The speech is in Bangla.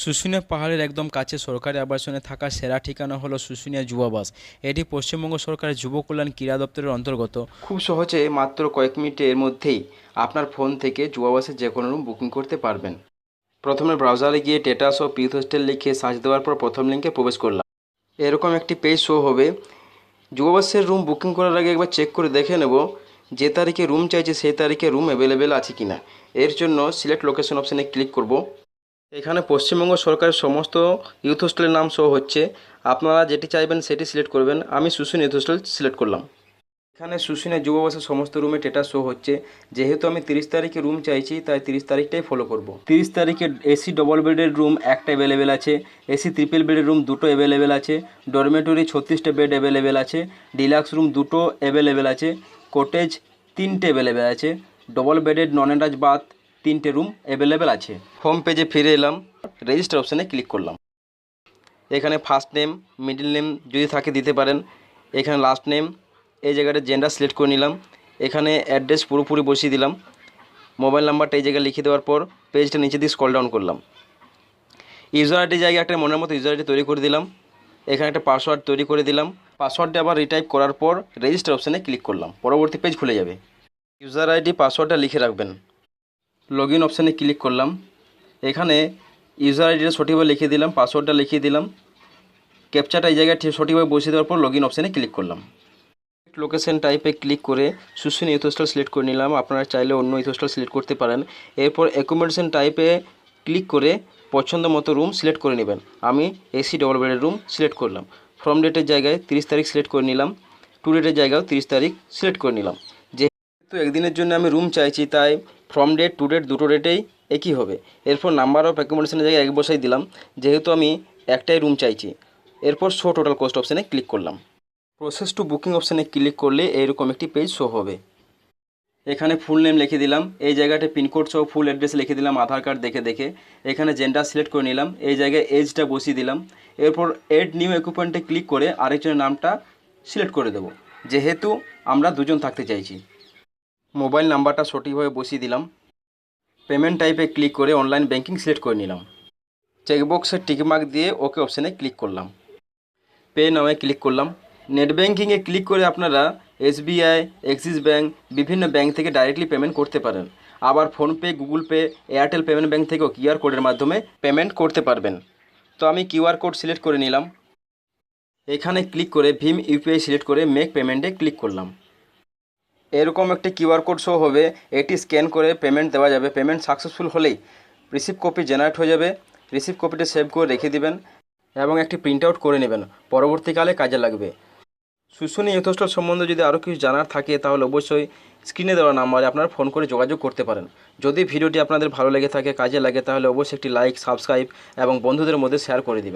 শুশুনিয়া পাহাড়ের একদম কাছে সরকারি আবাসনে থাকা সেরা ঠিকানা হলো শুশুনিয়া যুবাবাস। এটি পশ্চিমবঙ্গ সরকারের যুব কল্যাণ ক্রীড়া দপ্তরের অন্তর্গত। খুব সহজে মাত্র কয়েক মিনিটের মধ্যেই আপনার ফোন থেকে যুবাবাসের যে কোনো রুম বুকিং করতে পারবেন। প্রথমে ব্রাউজারে গিয়ে টেটাস ও পিউথ হোস্টেল লিখে সার্চ দেওয়ার পর প্রথম লিঙ্কে প্রবেশ করলাম। এরকম একটি পেজ শো হবে। যুবাবাসের রুম বুকিং করার আগে একবার চেক করে দেখে নেব যে তারিখে রুম চাইছে সেই তারিখে রুম অ্যাভেলেবেল আছে কিনা। এর জন্য সিলেক্ট লোকেশন অপশানে ক্লিক করব। এখানে পশ্চিমবঙ্গ সরকারের সমস্ত ইউথ হোস্টেলের নাম শো হচ্ছে। আপনারা যেটি চাইবেন সেটি সিলেক্ট করবেন। আমি শুশুনিয়া ইউথ হোস্টেল সিলেক্ট করলাম। এখানে শুশুনিয়া যুবাবাসের সমস্ত রুমে স্ট্যাটাস শো হচ্ছে। যেহেতু আমি 30 তারিখে রুম চাইছি তাই 30 তারিখটাই ফলো করব। 30 তারিখে এসি ডবল বেডের রুম একটা অ্যাভেলেবেল আছে, এসি ট্রিপল বেডের রুম দুটো অ্যাভেলেবেল আছে, ডরমেটরি 36টা বেড অ্যাভেলেবেল আছে, ডিলাক্স রুম দুটো অ্যাভেলেবেল আছে, কটেজ 3টে অ্যাভেলেবেল আছে, ডবল বেডেড নন অ্যাটাচ বাথ 3টে রুম অ্যাভেলেবেল আছে। হোম পেজে ফিরে এলাম, রেজিস্টার অপশানে ক্লিক করলাম। এখানে ফার্স্ট নেম, মিডল নেম যদি থাকে দিতে পারেন। এখানে লাস্ট নেম, এই জায়গাটা জেন্ডার সিলেক্ট করে নিলাম। এখানে অ্যাড্রেস পুরোপুরি বসিয়ে দিলাম। মোবাইল নাম্বারটা এই জায়গায় লিখে দেওয়ার পর পেজটা নিচে দিয়ে স্ক্রল ডাউন করলাম। ইউজার আইডি জায়গায় একটা মনের মতো ইউজার আইডি তৈরি করে দিলাম। এখানে একটা পাসওয়ার্ড তৈরি করে দিলাম। পাসওয়ার্ডটা আবার রিটাইপ করার পর রেজিস্টার অপশানে ক্লিক করলাম। পরবর্তী পেজ খুলে যাবে। ইউজার আইডি পাসওয়ার্ডটা লিখে রাখবেন। লগ ইন অপশানে ক্লিক করলাম। এখানে ইউজার আইডিটা সঠিকভাবে লিখে দিলাম, পাসওয়ার্ডটা লিখিয়ে দিলাম। ক্যাপচাটা এই জায়গায় সঠিকভাবে বসিয়ে দেওয়ার পর লগ ইন অপশানে ক্লিক করলাম। লোকেশন টাইপে ক্লিক করে শুশুনিয়া ইউথ হোস্টেল সিলেক্ট করে নিলাম। আপনারা চাইলে অন্য ইউথ হোস্টেল সিলেক্ট করতে পারেন। এরপর অ্যাকোমোডেশন টাইপে ক্লিক করে পছন্দ মতো রুম সিলেক্ট করে নেবেন। আমি এসি ডবল বেডের রুম সিলেক্ট করলাম। ফ্রম ডেটের জায়গায় 30 তারিখ সিলেক্ট করে নিলাম। টু ডেটের জায়গায় 30 তারিখ সিলেক্ট করে নিলাম। যেহেতু একদিনের জন্য আমি রুম চাইছি তাই ফ্রম ডেট টু ডেট দুটো ডেটেই একই হবে। এরপর নাম্বার অফ অ্যাকোমোডেশনের জায়গায় এক বসাই দিলাম, যেহেতু আমি একটাই রুম চাইছি। এরপর শো টোটাল কস্ট অপশানে ক্লিক করলাম। প্রসেস টু বুকিং অপশানে ক্লিক করলে এইরকম একটি পেজ শো হবে। এখানে ফুল নেম লিখে দিলাম। এই জায়গাটা পিনকোড সহ ফুল অ্যাড্রেস লিখে দিলাম আধার কার্ড দেখে দেখে। এখানে জেন্ডার সিলেক্ট করে নিলাম। এই জায়গায় এজটা বসিয়ে দিলাম। এরপর এড নিউ অকুপেন্টে ক্লিক করে আরেকজনের নামটা সিলেক্ট করে দেব, যেহেতু আমরা দুজন থাকতে চাইছি। মোবাইল নাম্বারটা সঠিকভাবে বসিয়ে দিলাম। পেমেন্ট টাইপে ক্লিক করে অনলাইন ব্যাঙ্কিং সিলেক্ট করে নিলাম। চেকবক্সের টিকমার্ক দিয়ে ওকে অপশানে ক্লিক করলাম। পে নামে ক্লিক করলাম। নেট ব্যাঙ্কিংয়ে ক্লিক করে আপনারা এসবিআই, অ্যাক্সিস ব্যাঙ্ক, বিভিন্ন ব্যাঙ্ক থেকে ডাইরেক্টলি পেমেন্ট করতে পারেন। আবার PhonePe, Google pay, Airtel payment bank থেকেও কিউআর কোডের মাধ্যমে পেমেন্ট করতে পারবেন। তো আমি কিউআর কোড সিলেক্ট করে নিলাম। এখানে ক্লিক করে ভীম ইউপিআই সিলেক্ট করে মেক পেমেন্টে ক্লিক করলাম। এরকম একটি কিউআর কোড শো হবে। এটি স্ক্যান করে পেমেন্ট দেওয়া যাবে। পেমেন্ট সাকসেসফুল হলেই রিসিপ্ট কপি জেনারেট হয়ে যাবে। রিসিপ্ট কপিটা সেভ করে রেখে দিবেন এবং একটি প্রিন্ট আউট করে নেবেন, পরবর্তীকালে কাজে লাগবে। শুশুনিয়া ইউথ হোস্টেল সম্বন্ধে যদি আরও কিছু জানার থাকে তাহলে অবশ্যই স্ক্রিনে দেওয়া নাম্বারে আপনারা ফোন করে যোগাযোগ করতে পারেন। যদি ভিডিওটি আপনাদের ভালো লেগে থাকে, কাজে লাগে, তাহলে অবশ্যই একটি লাইক, সাবস্ক্রাইব এবং বন্ধুদের মধ্যে শেয়ার করে দিবেন।